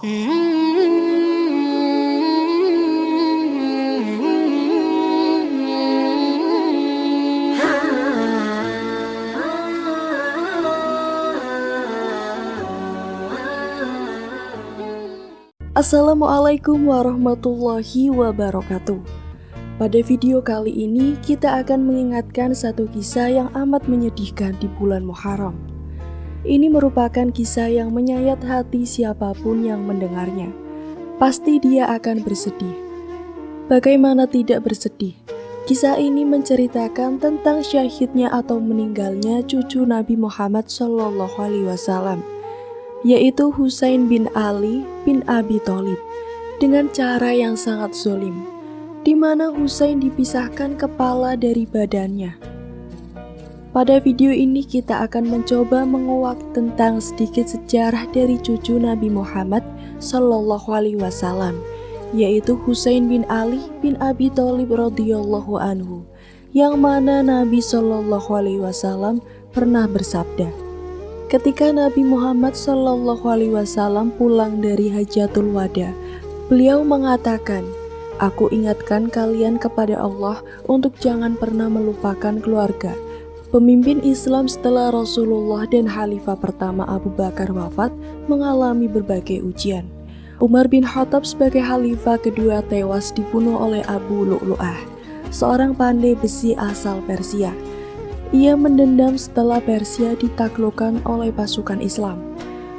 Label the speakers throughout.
Speaker 1: Assalamualaikum warahmatullahi wabarakatuh. Pada video kali ini kita akan mengingatkan satu kisah yang amat menyedihkan di bulan Muharram. Ini merupakan kisah yang menyayat hati siapapun yang mendengarnya. Pasti dia akan bersedih. Bagaimana tidak bersedih? Kisah ini menceritakan tentang syahidnya atau meninggalnya cucu Nabi Muhammad SAW, yaitu Husain bin Ali bin Abi Thalib, dengan cara yang sangat zolim, di mana Husain dipisahkan kepala dari badannya. Pada video ini kita akan mencoba menguak tentang sedikit sejarah dari cucu Nabi Muhammad SAW, yaitu Husain bin Ali bin Abi Thalib radhiyallahu anhu, yang mana Nabi SAW pernah bersabda, ketika Nabi Muhammad SAW pulang dari Hajatul Wada, beliau mengatakan, "Aku ingatkan kalian kepada Allah untuk jangan pernah melupakan keluarga." Pemimpin Islam setelah Rasulullah dan Khalifah pertama Abu Bakar wafat mengalami berbagai ujian. Umar bin Khattab sebagai Khalifah kedua tewas dibunuh oleh Abu Lu'lu'ah, seorang pandai besi asal Persia. Ia mendendam setelah Persia ditaklukkan oleh pasukan Islam.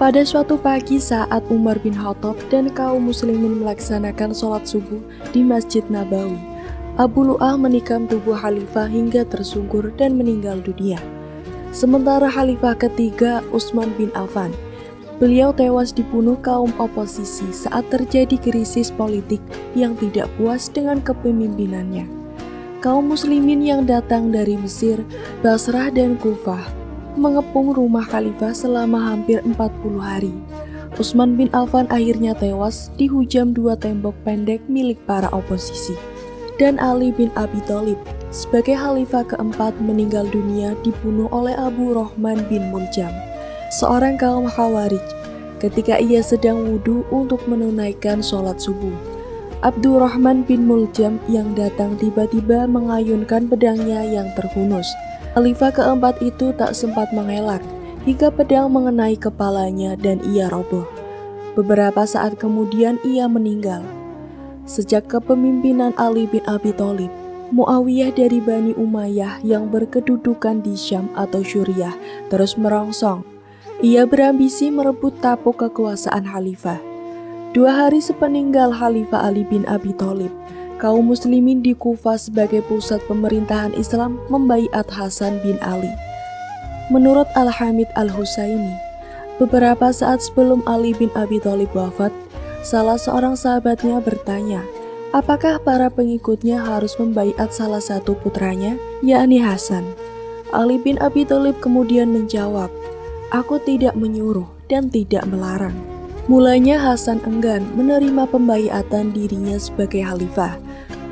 Speaker 1: Pada suatu pagi saat Umar bin Khattab dan kaum muslimin melaksanakan sholat subuh di Masjid Nabawi, Abu Lu'lu'ah menikam tubuh Khalifah hingga tersungkur dan meninggal dunia. Sementara Khalifah ketiga Utsman bin Affan, beliau tewas dibunuh kaum oposisi saat terjadi krisis politik yang tidak puas dengan kepemimpinannya. Kaum muslimin yang datang dari Mesir, Basrah dan Kufah mengepung rumah Khalifah selama hampir 40 hari. Utsman bin Affan akhirnya tewas dihujam dua tembok pendek milik para oposisi. Dan Ali bin Abi Thalib sebagai Khalifah keempat meninggal dunia dibunuh oleh Abu Rahman bin Muljam, seorang kaum Khawarij, ketika ia sedang wudhu untuk menunaikan sholat subuh. Abdurrahman bin Muljam yang datang tiba-tiba mengayunkan pedangnya yang terhunus. Khalifah keempat itu tak sempat mengelak hingga pedang mengenai kepalanya dan ia roboh. Beberapa saat kemudian ia meninggal. Sejak kepemimpinan Ali bin Abi Thalib, Muawiyah dari Bani Umayyah yang berkedudukan di Syam atau Suriah terus merongsong. Ia berambisi merebut tampuk kekuasaan Khalifah. 2 hari sepeninggal Khalifah Ali bin Abi Thalib, kaum muslimin di Kufah sebagai pusat pemerintahan Islam membaiat Hasan bin Ali. Menurut Al-Hamid Al-Husaini, beberapa saat sebelum Ali bin Abi Thalib wafat, salah seorang sahabatnya bertanya, apakah para pengikutnya harus membaiat salah satu putranya, yakni Hasan. Ali bin Abi Thalib kemudian menjawab, "Aku tidak menyuruh dan tidak melarang." Mulanya Hasan enggan menerima pembaiatan dirinya sebagai khalifah,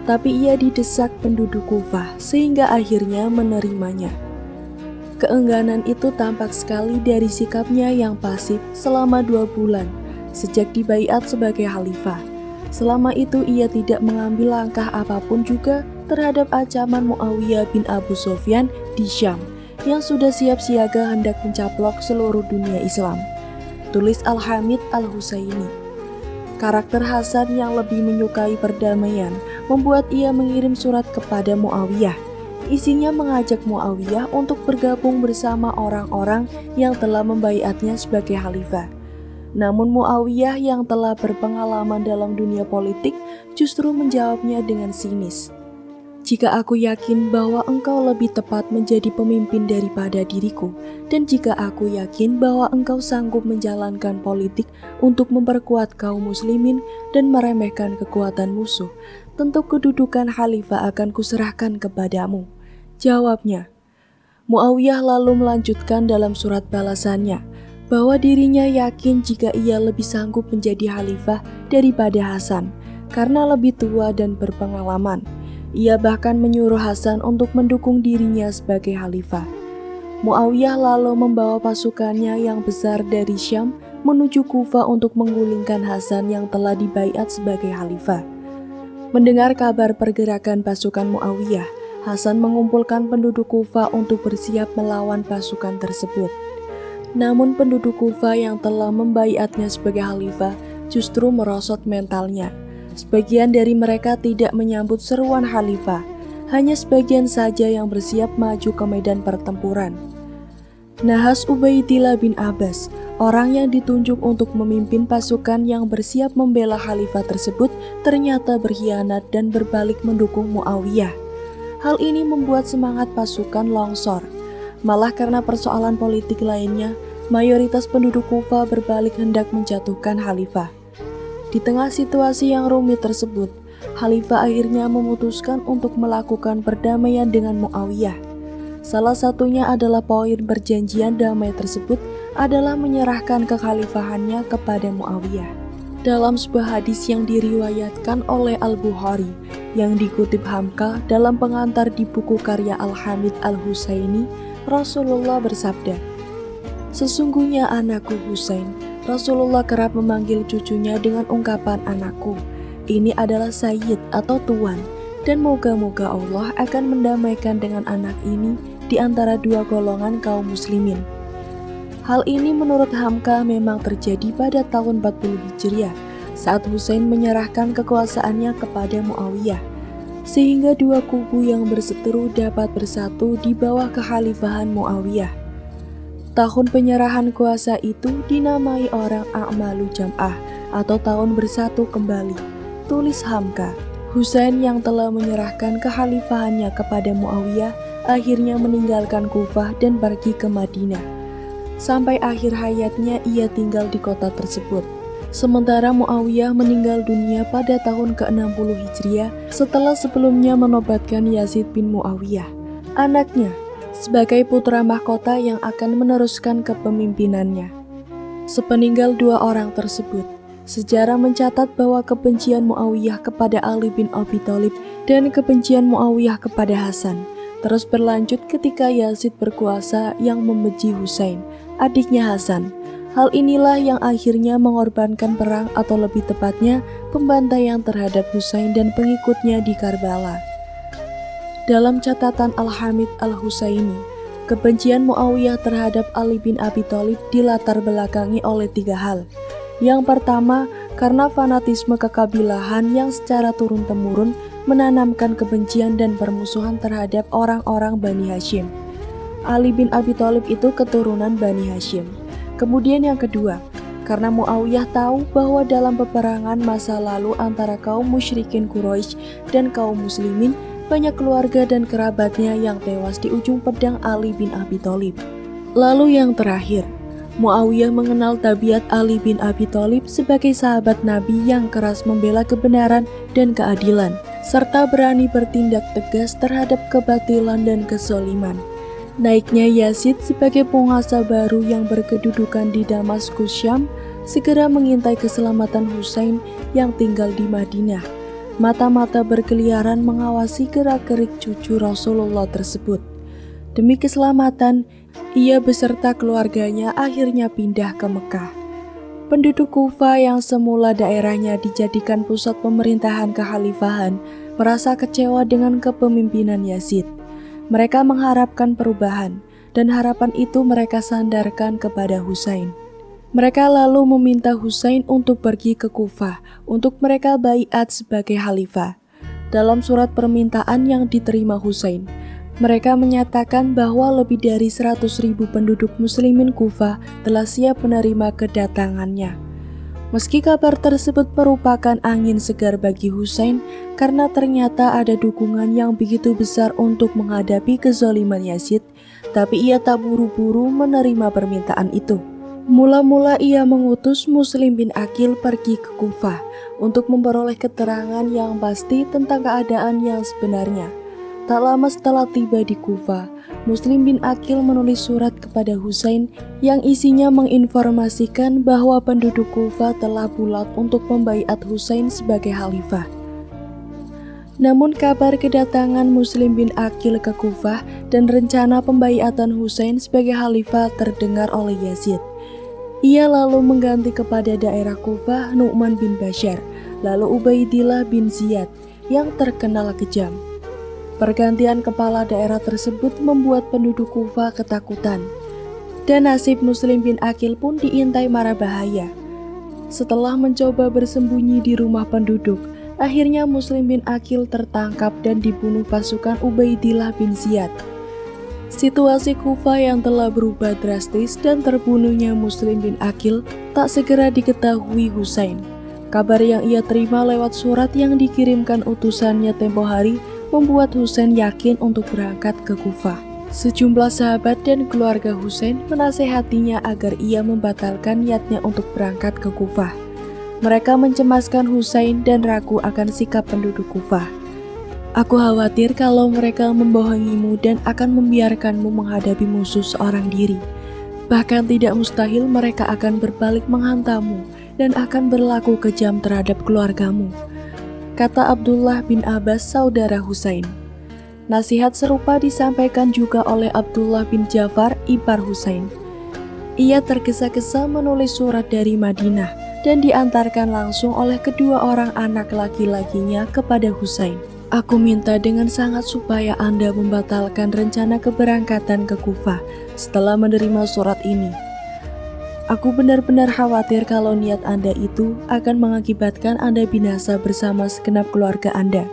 Speaker 1: tapi ia didesak penduduk Kufah sehingga akhirnya menerimanya. Keengganan itu tampak sekali dari sikapnya yang pasif selama 2 bulan sejak dibaiat sebagai khalifah. Selama itu ia tidak mengambil langkah apapun juga terhadap ancaman Muawiyah bin Abu Sufyan di Syam yang sudah siap siaga hendak mencaplok seluruh dunia Islam. Tulis Al-Hamid Al-Husaini. Karakter Hasan yang lebih menyukai perdamaian membuat ia mengirim surat kepada Muawiyah. Isinya mengajak Muawiyah untuk bergabung bersama orang-orang yang telah membaiatnya sebagai khalifah. Namun Muawiyah yang telah berpengalaman dalam dunia politik justru menjawabnya dengan sinis. "Jika aku yakin bahwa engkau lebih tepat menjadi pemimpin daripada diriku, dan jika aku yakin bahwa engkau sanggup menjalankan politik untuk memperkuat kaum muslimin dan meremehkan kekuatan musuh, tentu kedudukan khalifah akan kuserahkan kepadamu," jawabnya. Muawiyah lalu melanjutkan dalam surat balasannya bahwa dirinya yakin jika ia lebih sanggup menjadi khalifah daripada Hasan karena lebih tua dan berpengalaman. Ia bahkan menyuruh Hasan untuk mendukung dirinya sebagai khalifah. Muawiyah lalu membawa pasukannya yang besar dari Syam menuju Kufah untuk menggulingkan Hasan yang telah dibaiat sebagai khalifah. Mendengar kabar pergerakan pasukan Muawiyah, Hasan mengumpulkan penduduk Kufah untuk bersiap melawan pasukan tersebut. Namun penduduk Kufah yang telah membaiatnya sebagai khalifah justru merosot mentalnya. Sebagian dari mereka tidak menyambut seruan khalifah, hanya sebagian saja yang bersiap maju ke medan pertempuran. Nahas Ubaidillah bin Abbas, orang yang ditunjuk untuk memimpin pasukan yang bersiap membela khalifah tersebut, ternyata berkhianat dan berbalik mendukung Muawiyah. Hal ini membuat semangat pasukan longsor. Malah karena persoalan politik lainnya, mayoritas penduduk Kufah berbalik hendak menjatuhkan khalifah. Di tengah situasi yang rumit tersebut, khalifah akhirnya memutuskan untuk melakukan perdamaian dengan Muawiyah. Salah satunya adalah poin perjanjian damai tersebut adalah menyerahkan kekhalifahannya kepada Muawiyah. Dalam sebuah hadis yang diriwayatkan oleh Al-Bukhari, yang dikutip Hamka dalam pengantar di buku karya Al-Hamid Al-Husaini, Rasulullah bersabda, "Sesungguhnya anakku Husain." Rasulullah kerap memanggil cucunya dengan ungkapan anakku. Ini adalah Sayyid atau Tuan, dan moga-moga Allah akan mendamaikan dengan anak ini di antara dua golongan kaum muslimin. Hal ini menurut Hamka memang terjadi pada tahun 40 Hijriah saat Husain menyerahkan kekuasaannya kepada Muawiyah, sehingga dua kubu yang berseteru dapat bersatu di bawah kekhalifahan Muawiyah. Tahun penyerahan kuasa itu dinamai orang A'malu Jam'ah atau tahun bersatu kembali, tulis Hamka. Husain yang telah menyerahkan kekhalifahannya kepada Muawiyah akhirnya meninggalkan Kufah dan pergi ke Madinah. Sampai akhir hayatnya ia tinggal di kota tersebut. Sementara Muawiyah meninggal dunia pada tahun ke-60 Hijriah setelah sebelumnya menobatkan Yazid bin Muawiyah, anaknya, sebagai putra mahkota yang akan meneruskan kepemimpinannya. Sepeninggal dua orang tersebut, sejarah mencatat bahwa kebencian Muawiyah kepada Ali bin Abi Thalib dan kebencian Muawiyah kepada Hasan terus berlanjut ketika Yazid berkuasa yang membenci Husain, adiknya Hasan. Hal inilah yang akhirnya mengorbankan perang atau lebih tepatnya pembantaian terhadap Husain dan pengikutnya di Karbala. Dalam catatan Al-Hamid Al-Husaini, kebencian Muawiyah terhadap Ali bin Abi Thalib dilatar belakangi oleh tiga hal. Yang pertama, karena fanatisme kekabilahan yang secara turun-temurun menanamkan kebencian dan permusuhan terhadap orang-orang Bani Hashim. Ali bin Abi Thalib itu keturunan Bani Hashim. Kemudian yang kedua, karena Muawiyah tahu bahwa dalam peperangan masa lalu antara kaum musyrikin Quraisy dan kaum muslimin, banyak keluarga dan kerabatnya yang tewas di ujung pedang Ali bin Abi Thalib. Lalu yang terakhir, Muawiyah mengenal tabiat Ali bin Abi Thalib sebagai sahabat Nabi yang keras membela kebenaran dan keadilan, serta berani bertindak tegas terhadap kebatilan dan kezaliman. Naiknya Yazid sebagai penguasa baru yang berkedudukan di Damaskus, Syam, segera mengintai keselamatan Husain yang tinggal di Madinah. Mata-mata berkeliaran mengawasi gerak-gerik cucu Rasulullah tersebut. Demi keselamatan, ia beserta keluarganya akhirnya pindah ke Mekah. Penduduk Kufah yang semula daerahnya dijadikan pusat pemerintahan kekhalifahan merasa kecewa dengan kepemimpinan Yazid. Mereka mengharapkan perubahan, dan harapan itu mereka sandarkan kepada Husain. Mereka lalu meminta Husain untuk pergi ke Kufah untuk mereka baiat sebagai khalifah. Dalam surat permintaan yang diterima Husain, mereka menyatakan bahwa lebih dari 100.000 penduduk muslimin Kufah telah siap menerima kedatangannya. Meski kabar tersebut merupakan angin segar bagi Husain karena ternyata ada dukungan yang begitu besar untuk menghadapi kezaliman Yazid, tapi ia tak buru-buru menerima permintaan itu. Mula-mula ia mengutus Muslim bin Aqil pergi ke Kufah untuk memperoleh keterangan yang pasti tentang keadaan yang sebenarnya. Tak lama setelah tiba di Kufah, Muslim bin Aqil menulis surat kepada Husain yang isinya menginformasikan bahwa penduduk Kufah telah bulat untuk membaiat Husain sebagai khalifah. Namun kabar kedatangan Muslim bin Aqil ke Kufah dan rencana pembaiatan Husain sebagai khalifah terdengar oleh Yazid. Ia lalu mengganti kepada daerah Kufah Nu'man bin Bashar, lalu Ubaidillah bin Ziyad yang terkenal kejam. Pergantian kepala daerah tersebut membuat penduduk Kufah ketakutan, dan nasib Muslim bin Aqil pun diintai mara bahaya. Setelah mencoba bersembunyi di rumah penduduk, akhirnya Muslim bin Aqil tertangkap dan dibunuh pasukan Ubaidillah bin Ziyad. Situasi Kufah yang telah berubah drastis dan terbunuhnya Muslim bin Aqil tak segera diketahui Husain. Kabar yang ia terima lewat surat yang dikirimkan utusannya tempo hari membuat Husain yakin untuk berangkat ke Kufah. Sejumlah sahabat dan keluarga Husain menasehatinya agar ia membatalkan niatnya untuk berangkat ke Kufah. Mereka mencemaskan Husain dan ragu akan sikap penduduk Kufah. "Aku khawatir kalau mereka membohongimu dan akan membiarkanmu menghadapi musuh seorang diri. Bahkan tidak mustahil mereka akan berbalik menghantammu dan akan berlaku kejam terhadap keluargamu," kata Abdullah bin Abbas, saudara Husain. Nasihat serupa disampaikan juga oleh Abdullah bin Ja'far, ipar Husain. Ia tergesa-gesa menulis surat dari Madinah dan diantarkan langsung oleh kedua orang anak laki-lakinya kepada Husain. "Aku minta dengan sangat supaya Anda membatalkan rencana keberangkatan ke Kufah setelah menerima surat ini. Aku benar-benar khawatir kalau niat Anda itu akan mengakibatkan Anda binasa bersama segenap keluarga Anda.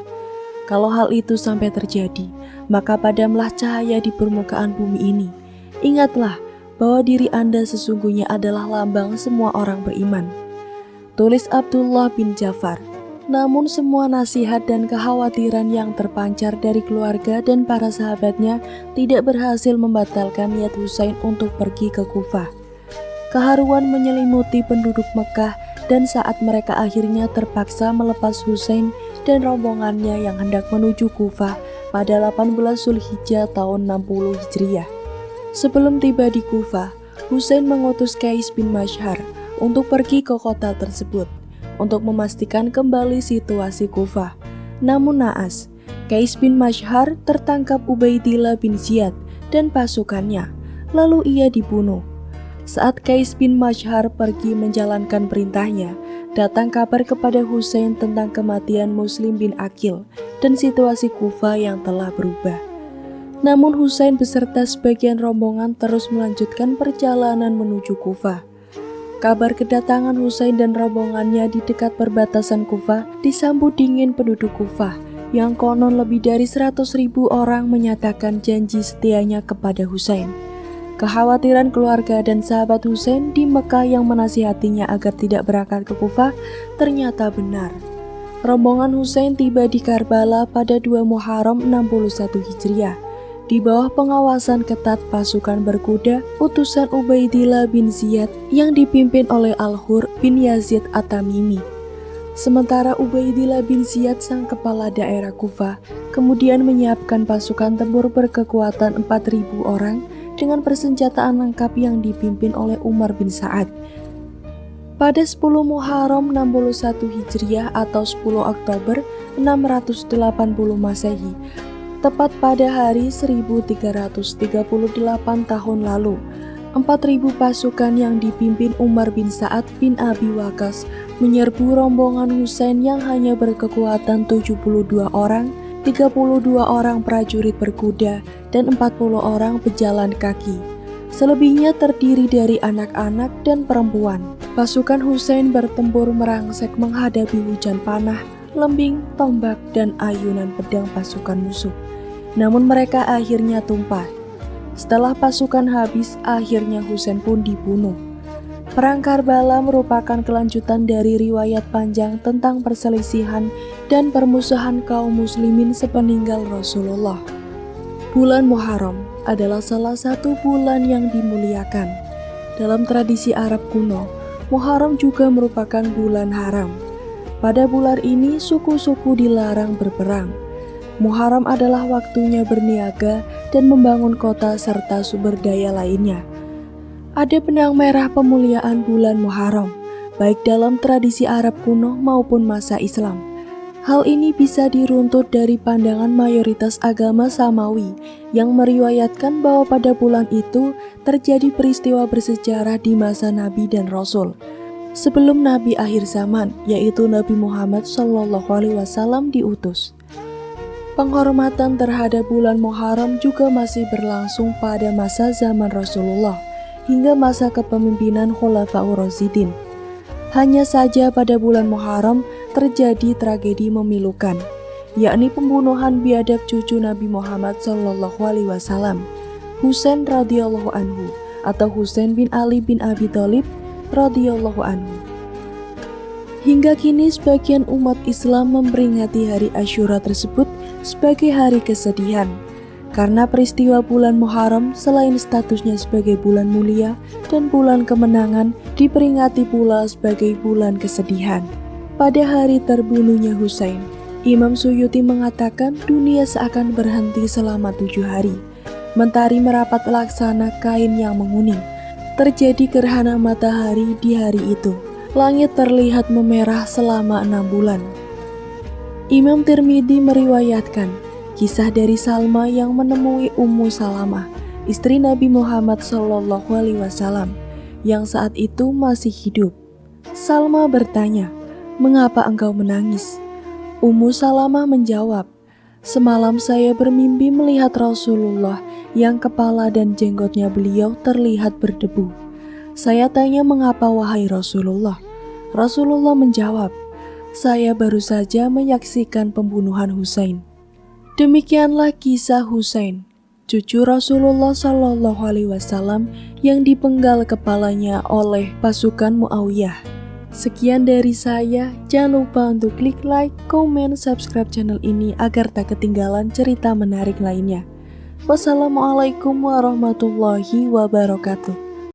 Speaker 1: Kalau hal itu sampai terjadi, maka padamlah cahaya di permukaan bumi ini. Ingatlah bahwa diri Anda sesungguhnya adalah lambang semua orang beriman," tulis Abdullah bin Ja'far. Namun semua nasihat dan kekhawatiran yang terpancar dari keluarga dan para sahabatnya tidak berhasil membatalkan niat Husain untuk pergi ke Kufah. Keharuan menyelimuti penduduk Mekah dan saat mereka akhirnya terpaksa melepas Husain dan rombongannya yang hendak menuju Kufah pada 18 Zulhijjah tahun 60 Hijriah. Sebelum tiba di Kufah, Husain mengutus Qais bin Mashhar untuk pergi ke kota tersebut untuk memastikan kembali situasi Kufah. Namun naas, Qais bin Mashhar tertangkap Ubaidillah bin Ziyad dan pasukannya, lalu ia dibunuh. Saat Qais bin Mashhar pergi menjalankan perintahnya, datang kabar kepada Husain tentang kematian Muslim bin Aqil dan situasi Kufah yang telah berubah. Namun Husain beserta sebagian rombongan terus melanjutkan perjalanan menuju Kufah. Kabar kedatangan Husain dan rombongannya di dekat perbatasan Kufah disambut dingin penduduk Kufah, yang konon lebih dari 100.000 orang menyatakan janji setianya kepada Husain. Kekhawatiran keluarga dan sahabat Husain di Mekah yang menasihatinya agar tidak berangkat ke Kufah ternyata benar. Rombongan Husain tiba di Karbala pada 2 Muharram 61 Hijriah. Di bawah pengawasan ketat pasukan berkuda utusan Ubaidillah bin Ziyad yang dipimpin oleh Al-Hur bin Yazid At-Tamimi. Sementara Ubaidillah bin Ziyad, sang kepala daerah Kufah, kemudian menyiapkan pasukan tempur berkekuatan 4.000 orang dengan persenjataan lengkap yang dipimpin oleh Umar bin Sa'ad. Pada 10 Muharram 61 Hijriah atau 10 Oktober 680 Masehi, tepat pada hari 1338 tahun lalu, 4.000 pasukan yang dipimpin Umar bin Sa'ad bin Abi Waqqas menyerbu rombongan Husain yang hanya berkekuatan 72 orang, 32 orang prajurit berkuda, dan 40 orang pejalan kaki. Selebihnya terdiri dari anak-anak dan perempuan. Pasukan Husain bertempur merangsek menghadapi hujan panah, lembing, tombak, dan ayunan pedang pasukan musuh. Namun mereka akhirnya tumpah. Setelah pasukan habis, akhirnya Husain pun dibunuh. Perang Karbala merupakan kelanjutan dari riwayat panjang tentang perselisihan dan permusuhan kaum muslimin sepeninggal Rasulullah. Bulan Muharram adalah salah satu bulan yang dimuliakan. Dalam tradisi Arab kuno, Muharram juga merupakan bulan haram. Pada bulan ini suku-suku dilarang berperang. Muharram adalah waktunya berniaga dan membangun kota serta sumber daya lainnya. Ada benang merah pemuliaan bulan Muharram, baik dalam tradisi Arab kuno maupun masa Islam. Hal ini bisa diruntut dari pandangan mayoritas agama Samawi yang meriwayatkan bahwa pada bulan itu terjadi peristiwa bersejarah di masa Nabi dan Rasul sebelum Nabi akhir zaman, yaitu Nabi Muhammad SAW diutus. Penghormatan terhadap bulan Muharram juga masih berlangsung pada masa zaman Rasulullah hingga masa kepemimpinan Khulafaur Rasyidin. Hanya saja pada bulan Muharram terjadi tragedi memilukan, yakni pembunuhan biadab cucu Nabi Muhammad SAW, Husain radhiyallahu anhu atau Husain bin Ali bin Abi Thalib radhiyallahu anhu. Hingga kini sebagian umat Islam memperingati hari Asyura tersebut sebagai hari kesedihan, karena peristiwa bulan Muharram selain statusnya sebagai bulan mulia dan bulan kemenangan, diperingati pula sebagai bulan kesedihan. Pada hari terbunuhnya Husain, Imam Suyuti mengatakan dunia seakan berhenti selama 7 hari. Mentari merapat laksana kain yang menguning. Terjadi gerhana matahari di hari itu. Langit terlihat memerah selama 6 bulan. Imam Tirmidzi meriwayatkan kisah dari Salma yang menemui Ummu Salamah, istri Nabi Muhammad SAW, yang saat itu masih hidup. Salma bertanya, "Mengapa engkau menangis?" Ummu Salamah menjawab, "Semalam saya bermimpi melihat Rasulullah yang kepala dan jenggotnya beliau terlihat berdebu. Saya tanya, 'Mengapa wahai Rasulullah?' Rasulullah menjawab, 'Saya baru saja menyaksikan pembunuhan Husain.'" Demikianlah kisah Husain, cucu Rasulullah SAW yang dipenggal kepalanya oleh pasukan Muawiyah. Sekian dari saya, jangan lupa untuk klik like, komen, subscribe channel ini agar tak ketinggalan cerita menarik lainnya. Wassalamualaikum warahmatullahi wabarakatuh.